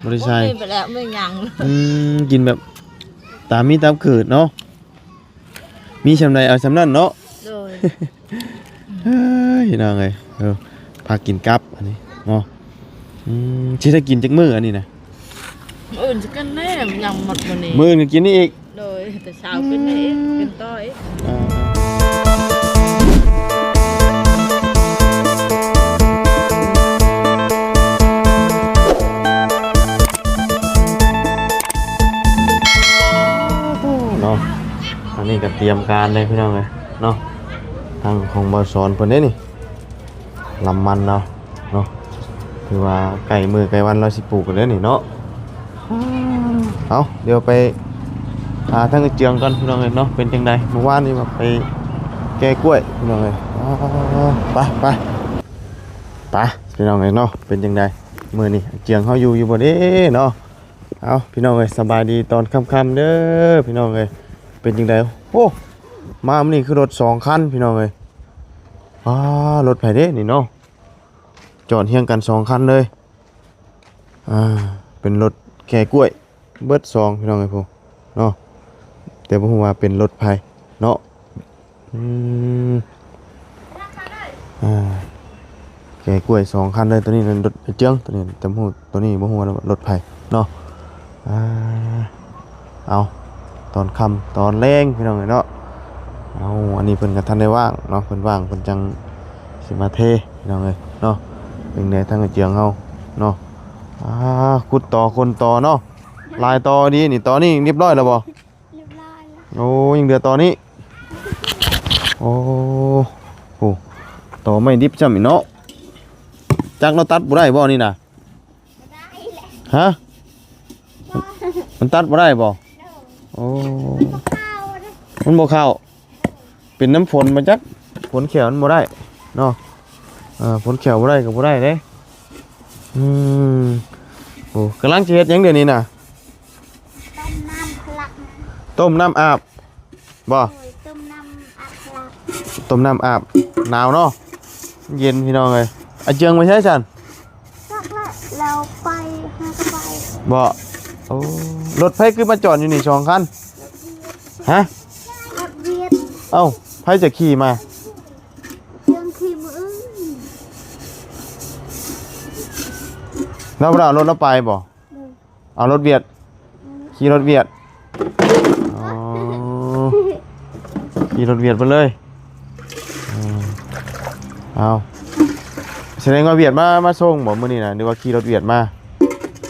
บ่ได้ใส่ ไปแล้วไม่ยัง กินแบบตามมีตามเกิดเนาะมีชำใดเอาชำนั้นเนาะ โดย เฮ้ยน้องเอ้ยพากินกับอันนี้เนาะสิได้กินจักมื้ออันนี้นะ อื่นจะกันแน่ยังหมดวันนี้ มื้อนึงกินนี่อีก โดยแต่เช้าเป็นนี่เป็นต้อย เนาะอันนี้ก็เตรียมการเลยพี่น้องเลยเนาะทางของบอสอนเพิ่นเด้นี่ลำมันเนาะคือว่าไก่มือไก่วันเราสิปลูกกันแล้วนี่เนาะเอาเดี๋ยวไปทางเจียงกันพี่น้องเลยเนาะเป็นจังไดเมื่อวานนี่ว่าไปแก้กล้วยพี่น้องเลยไปพี่น้องเลยเนาะเป็นจังไดมื้อนี้เจียงเฮาอยู่บ่เด้เนาะเอาพี่น้องเอ้ยสบายดีตอนค่ำๆเด้อพี่น้องเอ้ยเป็นจังไดโอ้มามื้อนี้คือรถ2คันพี่น้องเอ้ยรถไผเด้นี่เนาะจอดเฮียงกัน2คันเลยเป็นรถแก่กล้วยเบิด2พี่น้องเอ้ยพวกเนาะแต่บ่ฮู้ว่าเป็นรถไผเนาะแก่กล้วย2คันเลยตัวนี้เป็นรถเจืองตัวนี้แต่บ่ฮู้ตัวนี้บ่ฮู้ว่ารถไผเนาะเอาตอนค่ำตอนแรงพี่น้องเนาะเอาอันนี้เพิ่นก็ทันได้ว่างเนาะเพิ่นว่างเพิ่นจังสิมาเทพี่น้องเอ้ยเนาะเป็นแนวทางเจียงเฮาเนาะขุดต่อคนต่อเนาะลายต่อดีนี่ต่อนี้เรียบร้อยแล้วบ่เรียบร้อยแล้วโอ้ยังเหลือต่อนี้โอ้โหต่อไม่ดิบจ้ำอีเนาะจักเราตัดบ่ได้บ่นี่น่ะฮะมันตัดบ่ได้บ่โอ้มันบ่เข้าเป็นน้ำฝนมาจักฝนเขียวมันบ่ได้เนาะฝนเขียวบ่ได้ก็บ่ได้เด้โอ้กำลังสิเฮ็ดหยังเดี๋ยวนี้น่ะต้มน้ำอาบบ่ต้มน้ำอาบหนาวเนาะเย็นพี่น้องเอ้ยอาเจียงไม่ใช่จันเราไปหาไปบ่โอ้รถไฟคือมาจอดอยู่นี่2คันฮะรถเวียดเอ้าไผจะขี่มายังขี่มือเราบ่ได้เอารถเราไปบ่เอารถเวียดขี่รถเวียดอ๋อขี่รถเวียดไปเลยเอาแสดงว่าเวียดมาส่งบ่มื้อนี้น่ะหรือว่าขี่รถเวียดมา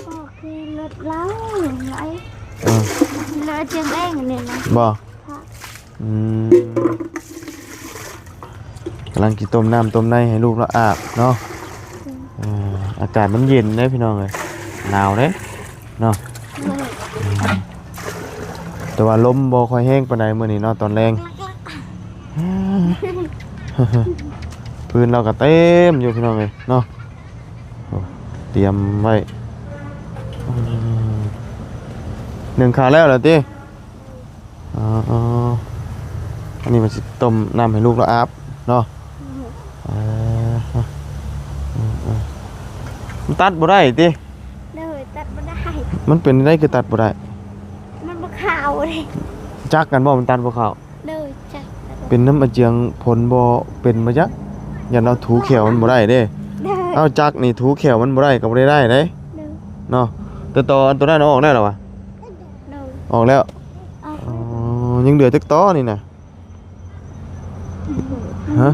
โอเครถเล้าไหนรถจังเองนี่นะบ่กำลังกินต้มน้ำต้มในให้ลูกเราอาบเนาะอากาศมันเย็นเด้พี่น้องเอ้ยหนาวเด้เนาะแต่ว่าลมบ่ค่อยแห้งปานใดมื้อนี้เนาะตอนแรงพื้นเราก็เต็มอยู่พี่น้องเอ้ยเนาะเตรียมไว้หนึ่งขาแล้วเหรอติอันนี้มันสิต้มน้ำให้ลูกเราอาบเนาะมันตัดบ่ได้ติเลยตัดบ่ได้มันเป็นได้คือตัดบ่ได้มันบ่ขาวเลยจักกันบ่มันตัดบ่เข้าเลยจักเป็นน้ำอาเจียงผลบ่เป็นมาจักอย่าเราถูแขวมันบ่ได้เด้เอาจักนี่ถูแขวมันบ่ได้ก็บ่ได้เด้เนาะแต่ตัวนั้นออกได้แล้ววะออกแล้วยังเหลือจักต่อนี่น่ะฮะ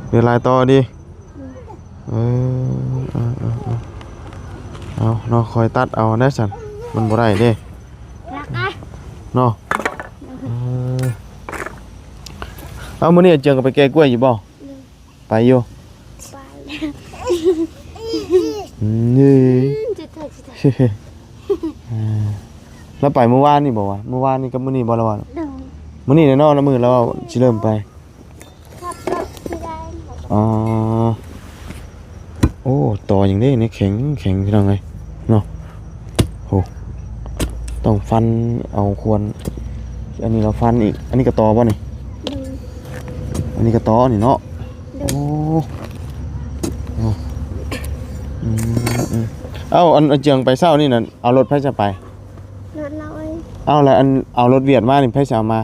เหลือหลายต่อดิเอาเนาะคอยตัดเอาได้สั่นมันบ่ได้เด้เนาะเอามื้อนี้เจียงก็ไปแก้กล้วยอยู่บ่ไปอยู่นี่แล้วไปเมื่อวานนี่บ่วะเมื่อวานนี่กับมื้อนี้บ่ละวะมื้อนี้แน่นอนละมื้อแล้วสิเริ่มไปอ๋อโอ้ต่ออย่างนี้นี่แข็งพี่น้องเอ้ยเนาะโหต้องฟันเอาควรอันนี้เราฟันอีกอันนี้ก็ต่อบ่นี่อันนี้ก็ต่อนี่เนาะโอ้ เอ้าอันเจียงไปเช้านี่น่ะเอารถไผจะไป รถเราเอง เอาแล้วอันเอารถเวียดมานี่ไผสิเอามา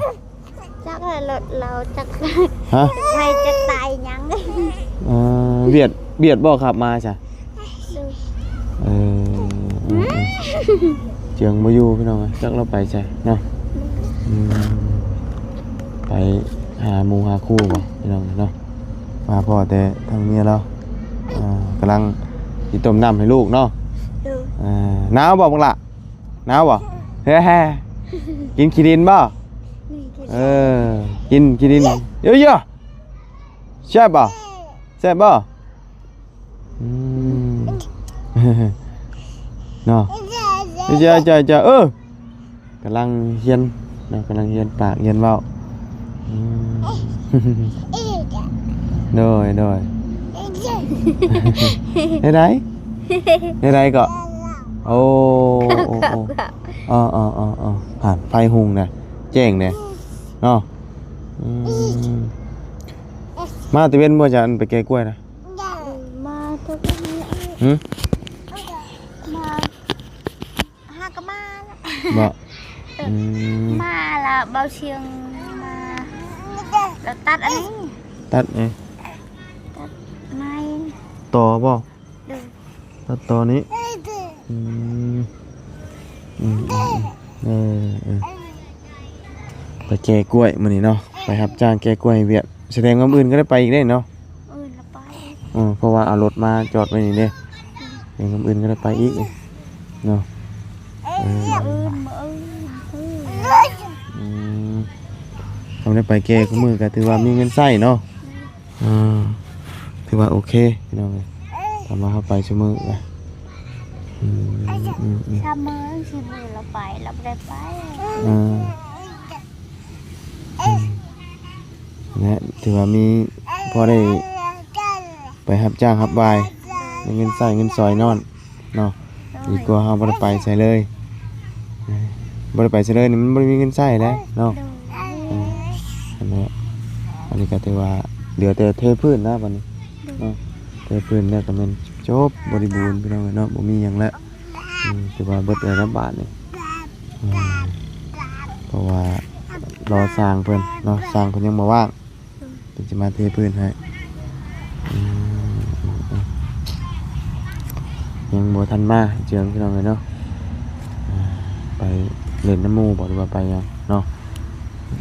จักให้รถเราจัก ฮะ ใครจะตายยัง เวียดบ่ขับมาจ้ะ ดู เออเจียงบ่อยู่พี่น้องเอ้ยจักเราไปใช่เนาะอืมไปหาหมู่หาคู่บ่พี่น้องเนาะมาพ่อแต่ทางเมียเรากำลังสิต้มน้ำให้ลูกเนาะ ดู หนาวบ่บักล่ะหนาวบ่เฮ้ กินขี้ดินบ่ นี่คือ กินขี้ดินเยอะๆแซ่บบ่แซ่บบ่เนาะจะกำลังเฮียนเนาะกำลังเฮียนปากเฮียนเว้าโดยได้ก็โอ้ผ่านไฟหุงน่ะแจ้งเนี่ยเนาะมาตะเวนบ่จะไปแก้กล้วยนะ มาทุกนี้ หึ มาหากะมา บ่ มาละเบาเชียงมาเราตัดอันนี้ ตัดไง ตัดไม้ ต่อบ่ ดู ตัดต่อนี้ไปแก้กล้วยมื้อนี้เนาะไปรับจ้างแก้กล้วยให้เวียดแสดงว่ามื้ออื่นก็ได้ไปอีกได้เนาะ เราไป เพราะว่าเอารถมาจอดไว้นี่เด้แสดงว่ามื้ออื่นก็ได้ไปอีกเนาะทำได้ไปแก้ก็มือก็ถือว่ามีเงินใช้เนาะถือว่าโอเคพี่น้องทำมาเข้าไปชั่วโมงละ ชาเมืองชิมือเราไปเราได้ไป นะถือว่ามีพอได้ไปรับจ้างรับบายเงินใช้เงินซอยนอนเนาะดีกว่าเราบ่ได้ไปใส่เลยบ่ได้ไปใส่เลยนี่มันบ่ได้มีเงินใช้แล้วเนาะอันนี้ก็ถือว่าเหลือแต่เทพื้นนะบัดนี้เนาะเทพื้นเนี่ยก็แม่นจบบริบูรณ์พี่น้องเนาะบ่มีหยังแล้วถือว่าเบิดแล้วบาทนี่เพราะว่ารอสร้างเพิ่นเนาะสร้างเพิ่นยังบ่ว่างเพิ่นจะมาเทพื้นให้ยังบ่ทันมาเจืองพี่น้องเนาะไปเล่นน้ำหมู่บ่หรือว่าไปหยังเนาะ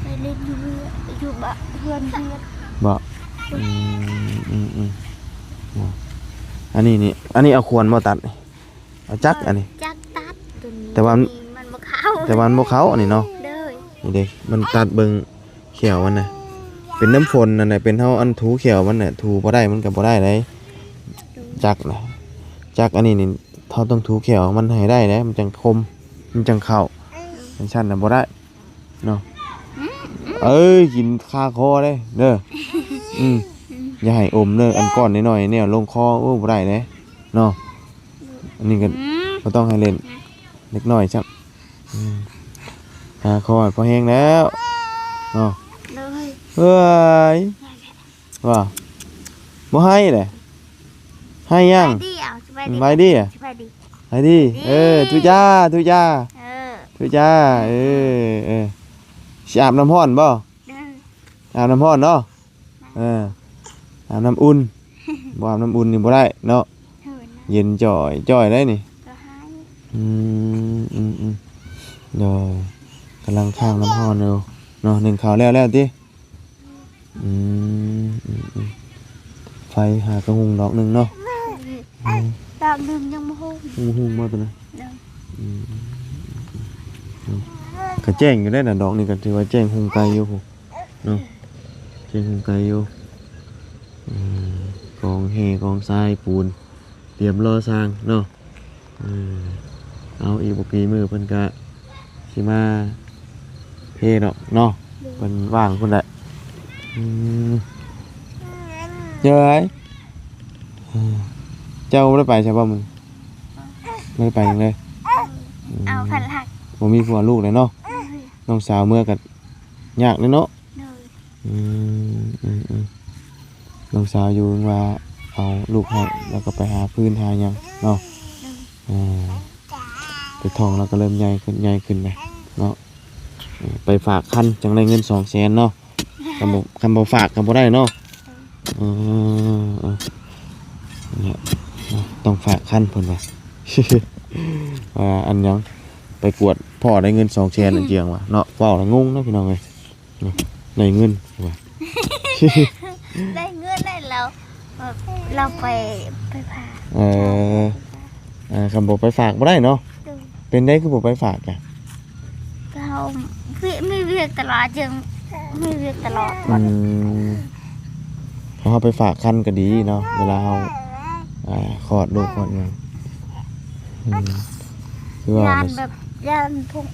ไปเล่นอยู่บ้านเพื่อน บ่อันนี้เอาควรบ่ตัดนี่เอาจักอันนี้ จักตัดตัวนี้ แต่ว่า มันบ่เข้า แต่ว่ามันบ่เข้าอันนี้เนาะ เด้อ นี่เด้มันตัดเบิ่งเขียวมันน่ะเป็นน้ำฝนนั่นน่ะเป็นเฮาอันถูเขียวมันน่ะถูบ่ได้มันก็บ่ได้เลยจักน่ะจักอันนี้นี่เฮาต้องถูเขียวมันให้ได้นะมันจังคมมันจังเข้ามันชั้นน่ะบ่ได้เนาะกินคาคอเด้เด้ออย่าให้อมเด้ออันก้อนน้อยๆเนี่ยลงคอโอ้บ่ได้เด้เนาะอันนี้ก็ต้องให้เล่นเล็กน้อยจับคาคอพอแห้งแล้วเนาะ เด้อ เฮ้ยว่าบ่ให้เลยให้ยัง ดีเอาสบายดี ไปดิอ่ะ สบายดี ไปดิทุจ้า เออ ทุจ้าสิอาบน้ำร้อนบ่ เด้อ อาบน้ำร้อนเนาะอาบน้ำอุ่นบ่อาบน้ำอุ่นนี่บ่ได้เนาะ เถินนะ เย็นจ่อยได้นี่ ก็ให้ เดี๋ยวกำลังข้างน้ำร้อนอยู่เนาะหนึ่งข้าวแล้วติไฟหากระหุงดอกหนึ่งเนาะ ดอกดื่มยังบ่ฮู้ หุงมาตัวนะ เด้อ ก็แจ้งอยู่ได้น่ะดอกนี่ก็ถือว่าแจ้งหุงไกลอยู่พุ่นเนาะแจ้งหุงไกลอยู่กองเฮกองทรายปูนเตรียมรอสร้างเนาะเอาอีกบ่กี่มื้อเพิ่นก็สิมาเทดอกเนาะเพิ่นว่างพุ่นแหละเจ้ยเจ้าบ่ได้ไปใช่ป่ะมึงไม่ได้ไปหยังเลย เอาพันหัก บ่มีผัวลูกเลยเนาะน้องสาวเมื่อก็ยากเลยเนาะ เด้อ น้องสาวอยู่ว่าเอาลูกให้แล้วก็ไปหาพื้นหาหยังเนาะ อ่าไปทองแล้วก็เริ่มใหญ่ขึ้นนะเนาะไปฝากคันจังได้เงิน200,000เนาะคำบ่ฝากก็บ่ได้เนาะเนี่ยต้องฝากคันเพิ่นว่า อันยังไปกวดพ่อได้เงิน200,000อันเจียงว่ะเนาะเว้าแล้วงงเนาะพี่น้องเอ้ยได้เงินว่ะ ได้เงินได้เราไปพา คำบอกไปฝากบ่ได้เนาะ ดู เป็นได้คือบอกไปฝากจ้ะ เราไม่เวียกตลอดจึงไม่เวียกตลอด เพราะเขาไปฝากคันก็ดีเนาะเวลาเขาคลอดลูกคลอดหยังคือว่าย านแบบยานพุ่ง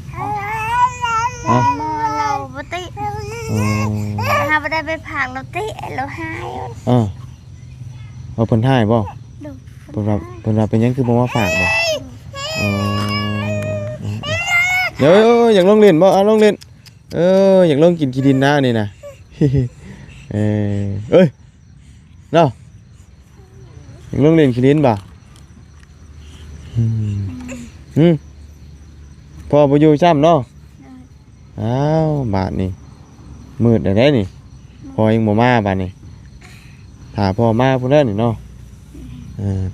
มอเราปติเราไม่ได้ไปผากเราติเราหาย ว่าเพิ่นให้บ่ ดู เพิ่นว่าเป็นหยังคือบ่มาฝากบ่เดี๋ยวอยากลงเล่นบ่ลงเล่นอยากลงกินขี้ดินนะนี่นะ เอ้ยเนาะอยากลงเล่นขี้ดินบ่พ่อบ่อยู่ซ้ำเนาะอ้าวบาดนี่มืดได้นี่พ่อยังบ่มาบาดนี่ถ้าพ่อมาพุ่นเด้อนี่เนาะ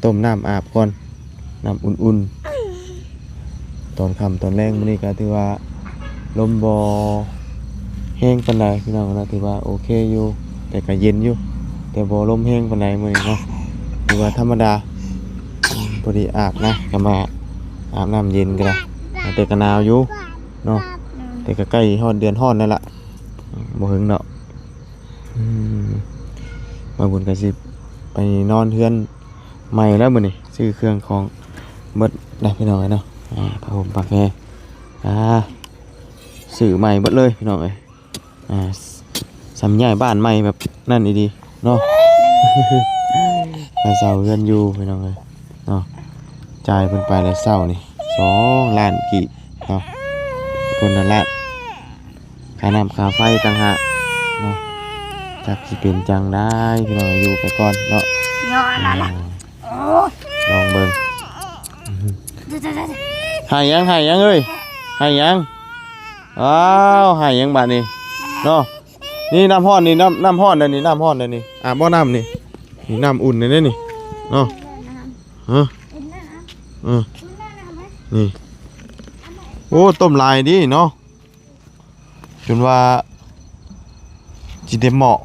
ต้มน้ำอาบก่อนน้ำอุ่นๆตอนค่ำตอนแรงมื้อนี้ก็ถือว่าลมบ่แห้งปานใดพี่น้องนะถือว่าโอเคอยู่แต่ก็เย็นอยู่แต่บ่ลมแห้งปานใดมื้อนี้เนาะถือว่าธรรมดาพอดีอาบนะก็มาอาบน้ำเย็นก็ได้แต่ก็หนาวอยู่เนาะแต่ก็ใกล้ฮอดเดือนฮ้อนนั่นล่ะบ่ถึงเนาะมาบุญก็สิไปนอนเฮือนใหม่แล้วมื้อนี้ซื้อเครื่องของเบิดได้พี่น้องเนาะผ้าห่มผ้าแพรซื้อใหม่เบิดเลยพี่น้องเอ้ยสำใหญ่บ้านใหม่แบบนั่นดีๆเนาะ มาเซาเฮือนอยู่พี่น้องเอ้ยเนาะจ่ายเพิ่นไปแล้วเซานี่2 ล้านกี่เนาะคนละล้านค่าน้ำค่าไฟต่างหากเนาะจักสิเป็นจังได้พี่น้องอยู่ไปก่อนเนาะ ยอดละโอ้ ลองเบิ่ง ดู หายยังเอ้ยหายยังอ้าวหายยังบาดนี้เนาะนี่น้ำร้อนนี่น้ำร้อนเด้อนี่น้ำร้อนเด้อนี่บ่น้ำนี่นี่น้ำอุ่นเด้อนี่เนาะนี่โอ้ต้มลายดิเนาะจนว่าจิเต็มเหมาะ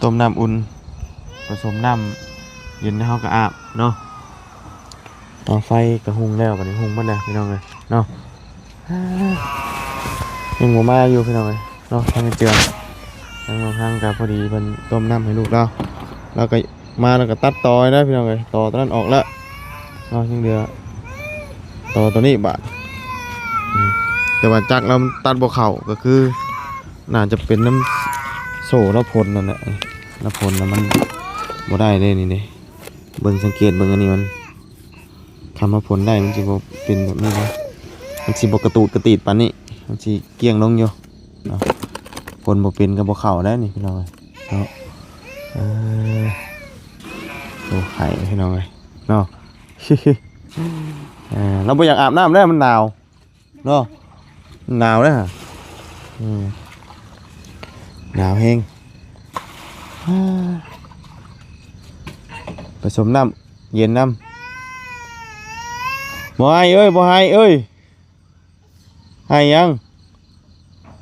ต้มน้ำอุ่นผสมน้ำเย็นให้เฮาก็อาบเนาะเอาไฟกระหุงแล้วบัดนี้หุงเบิดแล้วพี่น้องเอ้ยเนาะยังบ่มาอยู่พี่น้องเอ้ยเนาะทางเจืองทางก็พอดีเพิ่นต้มน้ำให้ลูกแล้วก็มาแล้วก็ตัดตอนะพี่น้องเอ้ยตอตัวนั้นออกแล้วเนาะยังเหลือตอตัวนี้บาดแต่ว่าจักเราตัดบ่เข้าก็คือน่าจะเป็นน้ำโซ่แล้วพ่นนั่นแหละแล้วพ่นแล้วมันบ่ได้เด้นี่เบิ่งสังเกตเบิ่งอันนี้มันทำมาพ่นได้มันสิบ่เป็นแบบนี้นะมันสิบ่กระตูดกระตีดปานนี้มันสิเกี้ยงลงอยู่เนาะพ่นบ่เป็นก็บ่เข้าได้นี่พี่น้องเอ้ยเนาะโอ้ไข่พี่น้องเอ้ยเนาะ เราบ่อยากอาบน้ำแล้วมันหนาวเนาะหนาวเลยฮะหนาวแห้งผสมน้ำเย็นน้ำบ่ให้เอ้ยบ่ให้เอ้ยให้ยัง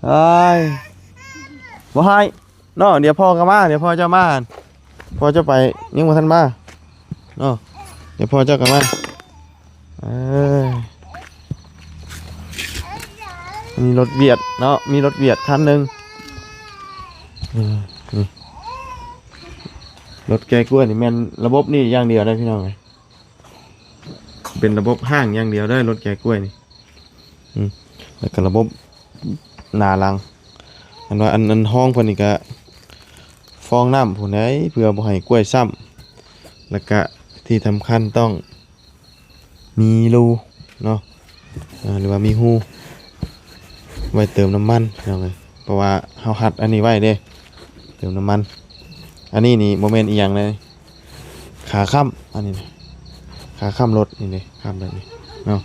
ไอ้บ่ให้เนาะเดี๋ยวพ่อก็มาเดี๋ยวพ่อจะมาพ่อจะไปยังบ่ทันมาเนาะเดี๋ยวพ่อเจ้าก็มามีรถเวียดเนาะมีรถเวียดคันหนึ่งนี่รถแกกล้วยนี่แม่นระบบนี่อย่างเดียวได้พี่น้องเลยเป็นระบบห้างอย่างเดียวได้รถแกกล้วยนี่แล้วก็ระบบหนาลังอันว่าอันห้องเพิ่นนี่ก็ฟองน้ำผู้ใดเพื่อบ่ให้กล้วยซ้ำแล้วก็ที่สำคัญต้องมีรูเนาะหรือว่ามีหูไว้เติมน้ำมันเอาเลยเพราะว่าเฮาหัดอันนี้ไว้เด้เติมน้ำมันอันนี้นี่โมเมนต์อีกอย่างเลยขาค้ำอันนี้ ขาค้ำรถนี่เลยค้ำแบบนี้เนาะ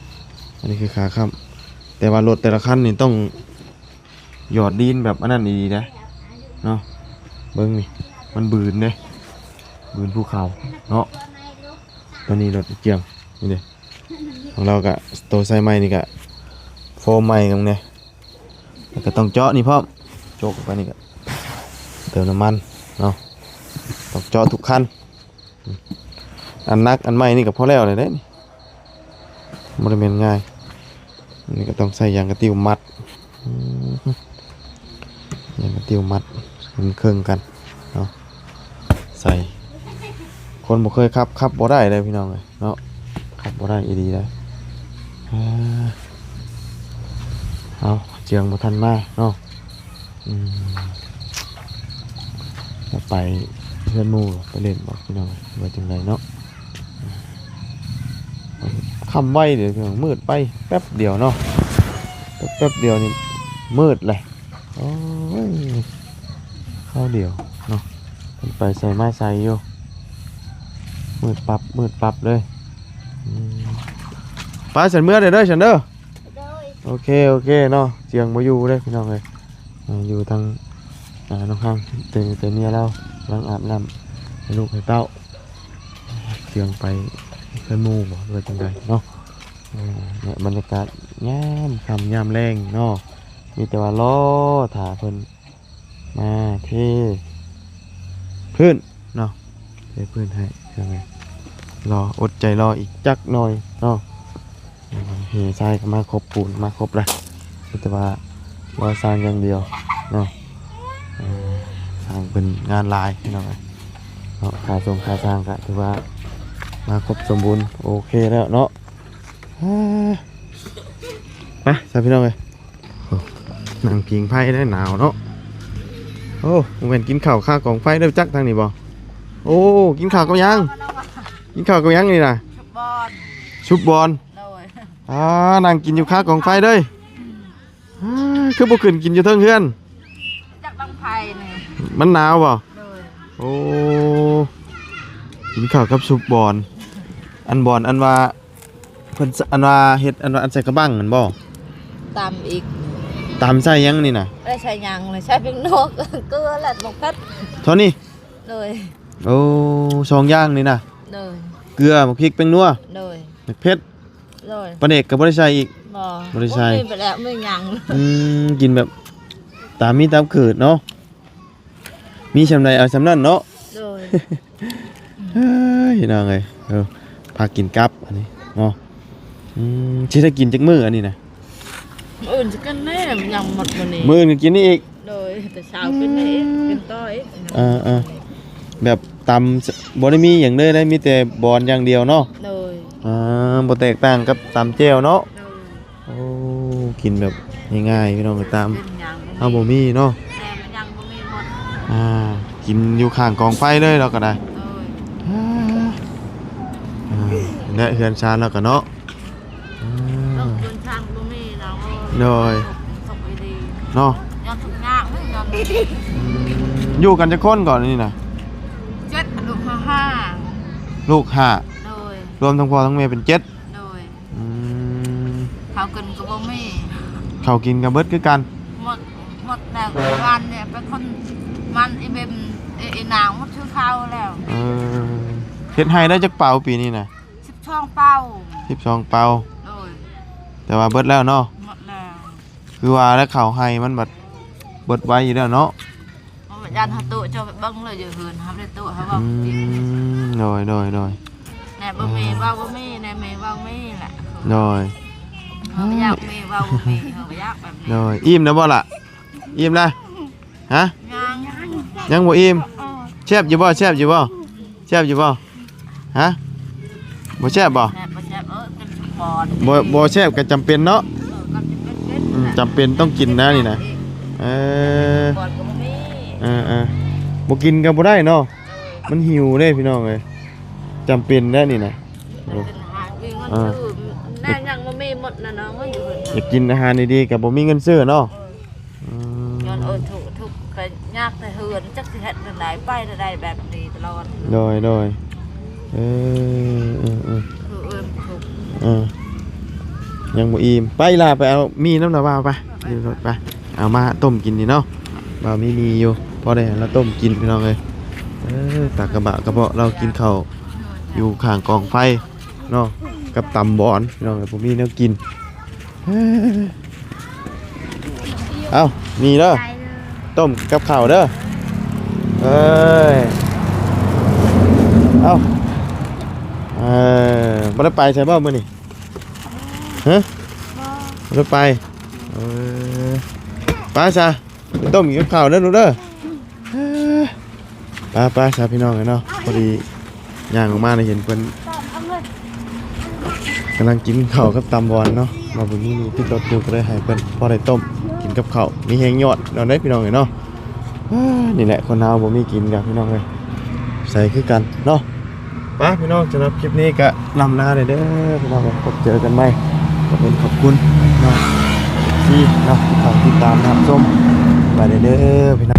อันนี้คือขาค้ำแต่ว่ารถแต่ละคันนี่ต้องหยอดดินแบบอันนั้นดีๆนะเนาะเบิ้งนี่มันบืนเด้บืนภูเขาเนาะตัวนี้รถเกียงนี่เลยของเรากะตัวไซไม้นี่กะโฟมใหม่กันเนี่ยแล้วก็ต้องเจาะนี่พร้อมโจกไปนี่กะเติมน้ำมันเนาะต้องเจาะทุกคันอันนักอันใหม่นี่ก็พอแล้วเลยเด้นี่บริเวณง่ายนี่ก็ต้องใส่ยางกระติวมัดยางกระติวมัดเครื่องกันเนาะใส่คนบ่เคยขับบ่ได้เลยพี่น้องเลยเนาะขับบ่ได้อีดีได้เอาเจียงบ่ทันมาเนาะจะไปเพื่อนหมู่ไปเล่นบอกพี่น้องว่าจังไรเนาะคำไว้เดี๋ยวพี่น้องมืดไปแป๊บเดียวเนาะแป๊บเดียวนี่มืดเลยโอ้ยเข้าเดียวเนาะไปใส่ไม้ใส่อยู่มืดปั๊บเลยป้าฉันเมื่อเด้อฉันเด้อโอเคเนาะเจียงมาอยู่เลยพี่น้องเลยอยู่ทางน้องข้างเตเมียเราล้างอาบน้ำให้ลูกให้เต้าเจียงไปเพื่อนหมู่บ่ด้วยจังไดเนาะเนี่ยบรรยากาศยามค่ำยามแรงเนาะมีแต่ว่าล้อถ่าเพิ่นมาเทพื้นเนาะเทพื้นให้จังไงรออดใจรออีกจักหน่อยเนาะเฮทรายก็มาครบปูนมาครบละมีแต่ว่ารอสร้างอย่างเดียวเนาะสร้างเป็นงานลายพี่น้องเนาะค่าส่งค่าสร้างก็ถือว่ามาครบสมบูรณ์โอเคแล้วเนาะไปสาพี่น้องเลยนั่งพิงไพ่ได้หนาวเนาะโอ้ผมเห็นกินข้าวข้ากองไฟได้จักทางนี้บ่โอ้กินข้าวกับยังนี่นะชุบบอลนั่งกินอยู่ข้ากองไฟเลยคือบ่ขึ้นกินอยู่เทิงเฮือนจักบังไผ่นี่มันหนาวบ่โอ้กินข้าวกับชุบบอลอันบอลอันว่าเพิ่นอันว่าเฮ็ดอันว่าอันใส่กระบังมันบ่ตำอีกตำใส่ยังนี่น่ะได้ใส่ยังเลยใส่เป็นนกเกลือและนกเพชรเท่านี้เลยโอ้สองอย่างนี่น่ะเลยเกลือมะพริกแป้งนัวเลยเผ็ดเลยปลาเด็กก็บ่ได้ใส่อีกบ่ได้ใส่ไปแล้วไม่ยังกินแบบตามมีตามเกิดเนาะมีชำใดเอาชำนั้นเนาะเลยเฮ้ยน้องเอ้ยพากินกับอันนี้เนาะสิได้กินจักมื้ออันนี้น่ะอื่นจะกันแน่ยังหมดวันนี้มื้อนึงกินนี่อีกเลยแต่เช้าเป็นนี่เป็นต้อยแบบตำบ่ได้มีอย่างเลยได้มีแต่บอนอย่างเดียวเนาะเลยบ่แตกต่างกับตำแจ่วเนาะโอ้กินแบบง่ายๆพี่น้องก็ตามเอาบ่มีเนาะแต่มันยังบ่มีหมดกินอยู่ข้างกองไฟเลยเราก็ได้และเฮือนชานเราก็เนาะเลย เนาะอยู่กันจะค้นก่อนนี่นะ7 ลูก 5 ลูก5รวมทั้งพ่อทั้งแม่เป็น7เขากินกับบ่มีเขากินกับเบิดคือกันหมดแล้ววันเนี่ยเป็นคนมันอีเบมอีนางหมดชื่อเขาแล้วเฮ็ดให้ได้จักเป่าปีนี้น่ะ12 เป่าแต่ว่าเบิดแล้วเนาะหมดแล้วคือว่าแล้วเขาให้มันบัดเบิดไว้อยู่แล้วเนาะมันยันหาตู้จะไปเบิ่งเลยอยู่เฮือนทำได้ตู้เขาบอกโดยแน่บ่มีว่าบ่มีแน่มีว่ามีแหละโดยเขาอยากมีว่าบ่มีเขาอยากแบบนี้โดยอิ่มแล้วบ่ล่ะอิ่มแล้วฮะยังบ่อิ่มแซ่บอยู่บ่ฮะบ่แซ่บบ่เป็นบ่แซ่บก็จำเป็นเนาะจำเป็นต้องกินนะนี่นะบ่กินก็บ่ได้เนาะมันหิวเด้พี่น้องเอ้ยจำเป็นได้นี่นะยังบ่มีหมดนะน้องอยู่อยากกินอาหารดีๆก็บ่มีเงินซื้อเนาะย้อนทุกก็ยากแต่เฮือนจักสิเฮ็ดจังไดไปได้แบบนี้ตลอดโดย ยังบ่อิ่มไปล่ะไปเอามีน้ำหน่าบ่าวไปอยู่รถไปเอามาต้มกินนี่เนาะบ่าวมีอยู่พอได้แล้วต้มกินพี่น้องเอ้ยตากกระบะกระเบาะเรากินข้าวอยู่ข้างกองไฟเนาะกับตำบอนพี่น้องเอ้ยผมมีแนวกินเอ้ามีเด้อ ใจเลย ต้มกับข้าวเด้อเอ้ยเอ้าบ่ได้ไปใช่บ่มื้อนี้ฮะ บ่ รถไปป้าซะไปต้มกินกับข้าวเด้อลูกเด้อป้าซะพี่น้องเนาะพอดีย่างออกมาได้เห็นเพิ่น ตอบเอาเงิน กำลังกินข้าวกับตำบอลเนาะมาบุญนี่ติดรถอยู่ก็เลยให้เพิ่นพอได้ต้มกินกับข้าวมีแหงยอดเราได้พี่น้องเนาะนี่แหละคนเฮาบ่มีกินกันพี่น้องเอ้ยใส่คือกันเนาะป้าพี่น้องสำหรับคลิปนี้ก็ลำลาเลยเด้อพี่น้องพบเจอกันใหม่ก็เป็นขอบคุณเนาะที่เนาะที่ติดตามนะครับส้มไปเด้อพี่น้อง